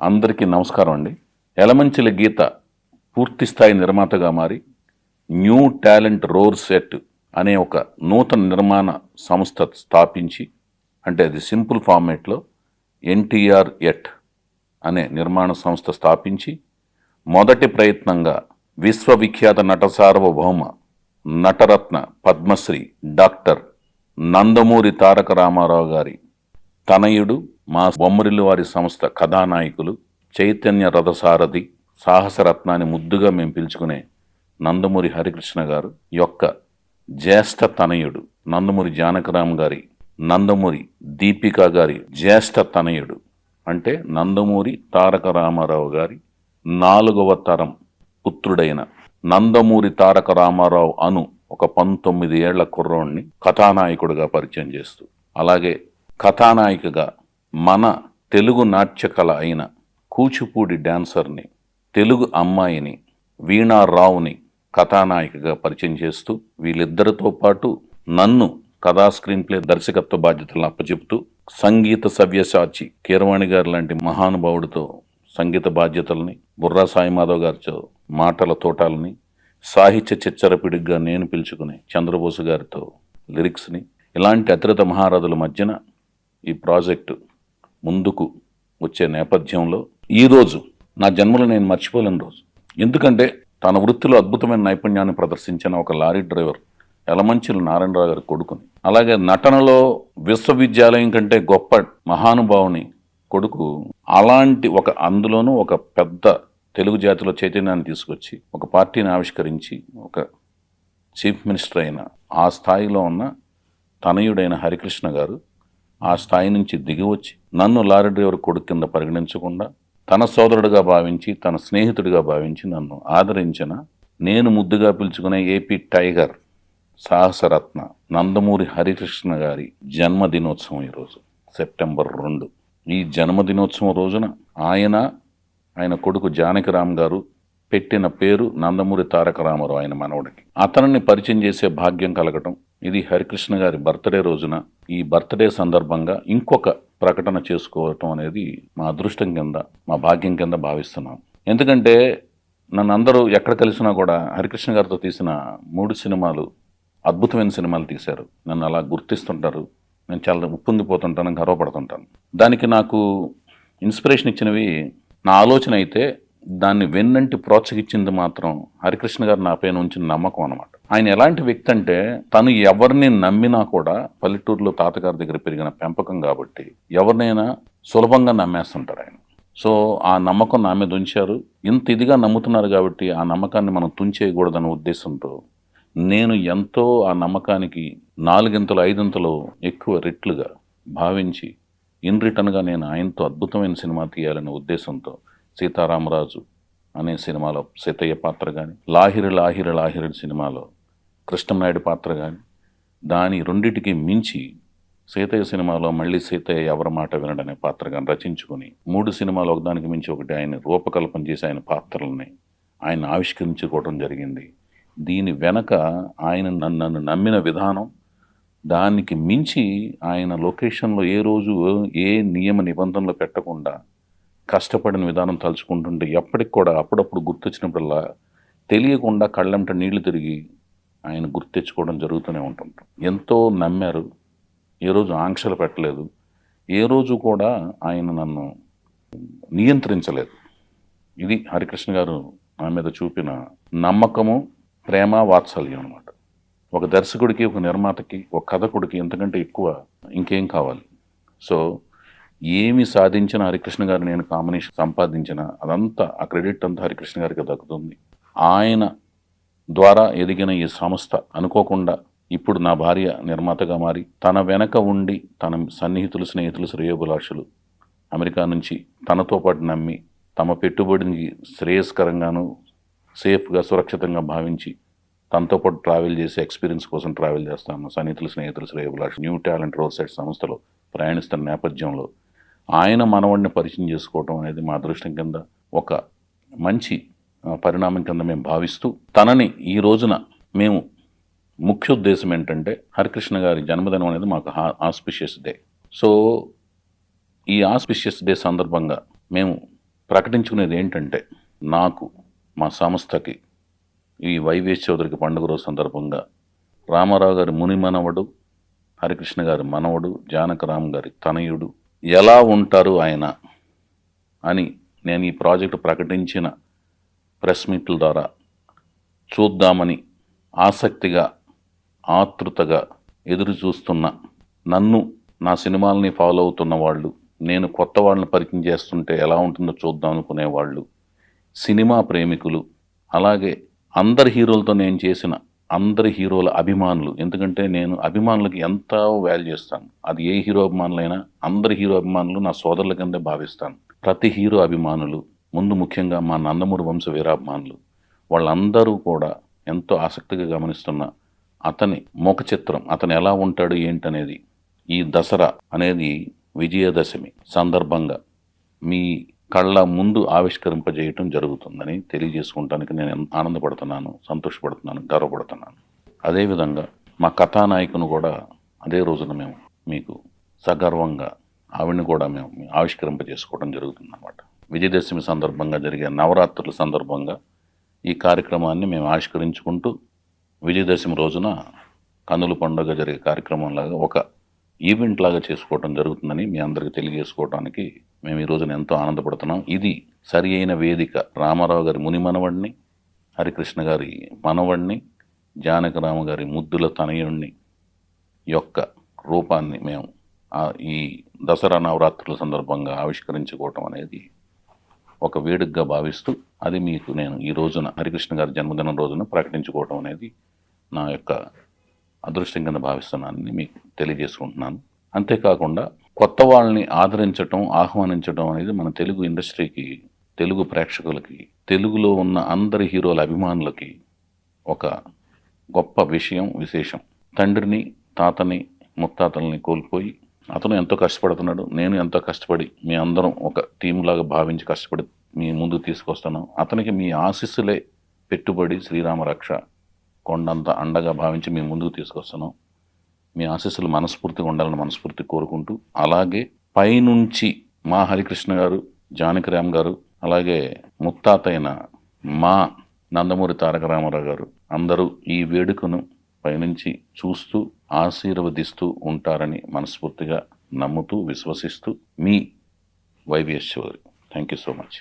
అందరికీ నమస్కారం అండి. ఎలమంచిలి గీత పూర్తి స్థాయి నిర్మాతగా మారి న్యూ టాలెంట్ రోర్ సెట్ అనే ఒక నూతన నిర్మాణ సంస్థ స్థాపించి, అంటే అది సింపుల్ ఫార్మేట్లో ఎన్టీఆర్ ఎట్ అనే నిర్మాణ సంస్థ స్థాపించి మొదటి ప్రయత్నంగా విశ్వవిఖ్యాత నట సార్వభౌమ నటరత్న పద్మశ్రీ డాక్టర్ నందమూరి తారక రామారావు గారి తనయుడు, మా బొమ్మరిల్లు వారి సంస్థ కథానాయకులు, చైతన్య రథసారథి, సాహసరత్నాన్ని ముద్దుగా మేము పిలుచుకునే నందమూరి హరికృష్ణ గారు యొక్క జ్యేష్ఠ తనయుడు, నందమూరి జానకరామ్ గారి, నందమూరి దీపిక గారి జ్యేష్ఠ తనయుడు, అంటే నందమూరి తారక రామారావు గారి 4వ తరం పుత్రుడైన నందమూరి తారక రామారావు అను ఒక 19 ఏళ్ల కుర్రోడిని కథానాయకుడిగా పరిచయం చేస్తూ, అలాగే కథానాయికగా మన తెలుగు నాట్యకళ అయిన కూచిపూడి డాన్సర్ని, తెలుగు అమ్మాయిని వీణారావుని కథానాయికగా పరిచయం చేస్తూ, వీళ్ళిద్దరితో పాటు నన్ను కథా స్క్రీన్ ప్లే దర్శకత్వ బాధ్యతలను అప్పచెప్తూ, సంగీత సవ్యసాచి కీరవాణి గారు లాంటి మహానుభావుడితో సంగీత బాధ్యతల్ని, బుర్రా సాయిమాధవ్ గారితో మాటల తోటాలని, సాహిత్య చిచ్చరపిడిగా నేను పిలుచుకునే చంద్రబోసు గారితో లిరిక్స్ని, ఇలాంటి అతిరథ మహారథుల మధ్యన ఈ ప్రాజెక్టు ముందుకు వచ్చే నేపథ్యంలో ఈరోజు నా జన్మలో నేను మర్చిపోలేని రోజు. ఎందుకంటే తన వృత్తిలో అద్భుతమైన నైపుణ్యాన్ని ప్రదర్శించిన ఒక లారీ డ్రైవర్ ఎలమంచిలి నారాయణరావు గారి కొడుకుని, అలాగే నటనలో విశ్వవిద్యాలయం కంటే గొప్ప మహానుభావుని కొడుకు, అలాంటి ఒక అందులోనూ ఒక పెద్ద తెలుగు జాతిలో చైతన్యాన్ని తీసుకొచ్చి ఒక పార్టీని ఆవిష్కరించి ఒక చీఫ్ మినిస్టర్ అయిన ఆ స్థాయిలో ఉన్న తనయుడైన హరికృష్ణ గారు ఆ స్థాయి నుంచి దిగివచ్చి నన్ను లారీ డ్రైవర్ కొడుకు కింద పరిగణించకుండా తన సోదరుడిగా భావించి, తన స్నేహితుడిగా భావించి నన్ను ఆదరించిన, నేను ముద్దుగా పిలుచుకునే ఏపీ టైగర్ సాహసరత్న నందమూరి హరికృష్ణ గారి జన్మదినోత్సవం ఈరోజు సెప్టెంబర్ 2. ఈ జన్మదినోత్సవం రోజున ఆయన కొడుకు జానకిరామ్ గారు పెట్టిన పేరు నందమూరి తారక రామారావు, ఆయన మనవడికి. అతనిని పరిచయం చేసే భాగ్యం కలగటం, ఇది హరికృష్ణ గారి బర్త్డే రోజున, ఈ బర్త్డే సందర్భంగా ఇంకొక ప్రకటన చేసుకోవటం అనేది మా అదృష్టం కింద, మా భాగ్యం కింద భావిస్తున్నాం. ఎందుకంటే నన్ను అందరూ ఎక్కడ కలిసినా కూడా హరికృష్ణ గారితో తీసిన 3 సినిమాలు అద్భుతమైన సినిమాలు తీశారు. నన్ను అలా గుర్తిస్తుంటారు. నేను చాలా ఉప్పొంగిపోతుంటాను, గర్వపడుతుంటాను. దానికి నాకు ఇన్స్పిరేషన్ ఇచ్చినవి నా ఆలోచన అయితే, దాన్ని వెన్నంటి ప్రోత్సహించింది మాత్రం హరికృష్ణ గారు నా పైన ఉంచిన నమ్మకం అనమాట. ఆయన ఎలాంటి వ్యక్తి అంటే, తను ఎవరిని నమ్మినా కూడా, పల్లెటూరులో తాతగారి దగ్గర పెరిగిన పెంపకం కాబట్టి ఎవరినైనా సులభంగా నమ్మేస్తుంటారు ఆయన. సో ఆ నమ్మకం నా మీద ఉంచారు. ఇంత ఇదిగా నమ్ముతున్నారు కాబట్టి ఆ నమ్మకాన్ని మనం తుంచేయకూడదనే ఉద్దేశంతో నేను ఎంతో ఆ నమ్మకానికి 4 5 ఎక్కువ రెట్లుగా భావించి, ఇన్ రిటర్న్గా నేను ఆయనతో అద్భుతమైన సినిమా తీయాలనే ఉద్దేశంతో సీతారామరాజు అనే సినిమాలో సీతయ్య పాత్ర కానీ, లాహిరి లాహిరి లాహిరి సినిమాలో కృష్ణనాయుడు పాత్ర కానీ, దాని రెండిటికి మించి సీతయ్య సినిమాలో మళ్ళీ సీతయ్య ఎవరి మాట వినడనే పాత్ర కానీ రచించుకుని 3 సినిమాలు ఒకదానికి మించి ఒకటి ఆయన రూపకల్పన చేసి ఆయన పాత్రలని ఆయన ఆవిష్కరించుకోవడం జరిగింది. దీని వెనక ఆయన నన్ను నమ్మిన విధానం, దానికి మించి ఆయన లొకేషన్లో ఏ రోజు ఏ నియమ నిబంధనలు పెట్టకుండా కష్టపడిన విధానం తలుచుకుంటుంటే ఎప్పటికి కూడా అప్పుడప్పుడు గుర్తొచ్చినప్పుడల్లా తెలియకుండా కళ్ళంట నీళ్లు తిరిగి ఆయన గుర్తెచ్చుకోవడం జరుగుతూనే ఉంటుంటాం. ఎంతో నమ్మారు, ఏ రోజు ఆంక్షలు పెట్టలేదు, ఏ రోజు కూడా ఆయన నన్ను నియంత్రించలేదు. ఇది హరికృష్ణ గారు నా మీద చూపిన నమ్మకము, ప్రేమ, వాత్సల్యం అనమాట. ఒక దర్శకుడికి, ఒక నిర్మాతకి, ఒక కథకుడికి ఎంతకంటే ఎక్కువ ఇంకేం కావాలి? సో ఏమి సాధించిన హరికృష్ణ గారు, నేను కాంబినేషన్ సంపాదించిన అదంతా, ఆ క్రెడిట్ అంతా హరికృష్ణ గారికి దక్కుతుంది. ఆయన ద్వారా ఎదిగిన ఈ సంస్థ అనుకోకుండా ఇప్పుడు నా భార్య నిర్మాతగా మారి, తన వెనక ఉండి తన సన్నిహితులు, స్నేహితులు, శ్రేయోభిలాషులు అమెరికా నుంచి తనతో పాటు నమ్మి తమ పెట్టుబడికి శ్రేయస్కరంగాను, సేఫ్గా, సురక్షితంగా భావించి తనతో పాటు ట్రావెల్ చేసి ఎక్స్పీరియన్స్ కోసం ట్రావెల్ చేస్తాను సన్నిహితులు, స్నేహితులు, శ్రేయోభిలాషులు న్యూ టాలెంట్ రోర్ సెట్ సంస్థలో ప్రయాణిస్తున్న నేపథ్యంలో ఆయన మనవడిని పరిచయం చేసుకోవటం అనేది మా అదృష్టం కింద, ఒక మంచి పరిణామం కింద మేము భావిస్తూ, తనని ఈ రోజున మేము ముఖ్య ఉద్దేశం ఏంటంటే, హరికృష్ణ గారి జన్మదినం అనేది మాకు ఆస్పిషియస్ డే. సో ఈ ఆస్పిషియస్ డే సందర్భంగా మేము ప్రకటించుకునేది ఏంటంటే, నాకు మా సంస్థకి ఈ వైవిఎస్ చౌదరికి పండుగ రోజు సందర్భంగా రామారావు గారి ముని మనవడు, హరికృష్ణ గారి మనవడు, జానకరామ్ గారి తనయుడు ఎలా ఉంటారు ఆయన అని నేను ఈ ప్రాజెక్టు ప్రకటించిన ప్రెస్ మీట్ల ద్వారా చూద్దామని ఆసక్తిగా, ఆతృతగా ఎదురు చూస్తున్న, నన్ను, నా సినిమాలని ఫాలో అవుతున్న వాళ్ళు, నేను కొత్త వాళ్ళని పరిచయం చేస్తుంటే ఎలా ఉంటుందో చూద్దాం అనుకునేవాళ్ళు, సినిమా ప్రేమికులు, అలాగే అందరి హీరోలతో నేను చేసిన అందరి హీరోల అభిమానులు. ఎందుకంటే నేను అభిమానులకి ఎంతో వాల్యూ చేస్తాను. అది ఏ హీరో అభిమానులైనా అందరి హీరో అభిమానులు నా సోదరుల కిందే భావిస్తాను. ప్రతి హీరో అభిమానులు, ముందు ముఖ్యంగా మా నందమూరి వంశ వీరాభిమానులు, వాళ్ళందరూ కూడా ఎంతో ఆసక్తిగా గమనిస్తున్న అతని ముఖ చిత్రం, అతను ఎలా ఉంటాడు ఏంటనేది ఈ దసరా అనేది విజయదశమి సందర్భంగా మీ కళ్ళ ముందు ఆవిష్కరింపజేయటం జరుగుతుందని తెలియజేసుకుంటానికి నేను ఆనందపడుతున్నాను, సంతోషపడుతున్నాను, గర్వపడుతున్నాను. అదేవిధంగా మా కథానాయకును కూడా అదే రోజున మేము మీకు సగర్వంగా ఆవిడని కూడా మేము ఆవిష్కరింపజేసుకోవడం జరుగుతుందన్నమాట. విజయదశమి సందర్భంగా జరిగే నవరాత్రుల సందర్భంగా ఈ కార్యక్రమాన్ని మేము ఆవిష్కరించుకుంటూ విజయదశమి రోజున కన్నుల పండుగ జరిగే కార్యక్రమంలాగా ఒక ఈవెంట్ లాగా చేసుకోవడం జరుగుతుందని మీ అందరికీ తెలియజేసుకోవడానికి మేము ఈ రోజున ఎంతో ఆనందపడుతున్నాం. ఇది సరి అయిన వేదిక. రామారావు గారి ముని మనవడిని, హరికృష్ణ గారి మనవడిని, జానకరామ గారి ముద్దుల తనయుణ్ణి యొక్క రూపాన్ని మేము ఈ దసరా నవరాత్రుల సందర్భంగా ఆవిష్కరించుకోవటం అనేది ఒక వేడుకగా భావిస్తూ, అది మీకు నేను ఈ రోజున హరికృష్ణ గారి జన్మదినం రోజున ప్రకటించుకోవటం అనేది నా యొక్క అదృష్టం కింద భావిస్తున్నానని మీకు తెలియజేసుకుంటున్నాను. అంతేకాకుండా కొత్త వాళ్ళని ఆదరించటం, ఆహ్వానించడం అనేది మన తెలుగు ఇండస్ట్రీకి, తెలుగు ప్రేక్షకులకి, తెలుగులో ఉన్న అందరి హీరోల అభిమానులకి ఒక గొప్ప విషయం, విశేషం. తండ్రిని, తాతని, ముత్తాతల్ని కోల్పోయి అతను ఎంతో కష్టపడుతున్నాడు, నేను ఎంతో కష్టపడి మీ అందరం ఒక టీం లాగా భావించి కష్టపడి మీ ముందుకు తీసుకొస్తాను. అతనికి మీ ఆశీస్సులే పెట్టుబడి, శ్రీరామ రక్ష, కొండంత అండగా భావించి మీ ముందుకు తీసుకొస్తాను. మీ ఆశీస్సులు మనస్ఫూర్తిగా ఉండాలని మనస్ఫూర్తి కోరుకుంటూ, అలాగే పైనుంచి మా హరికృష్ణ గారు, జానకిరామ్ గారు, అలాగే ముత్తాత అయిన మా నందమూరి తారక రామారావు గారు అందరూ ఈ వేడుకను పైనుంచి చూస్తూ ఆశీర్వదిస్తూ ఉంటారని మనస్ఫూర్తిగా నమ్ముతూ, విశ్వసిస్తూ మీ YVS Chowdary. Thank you so much.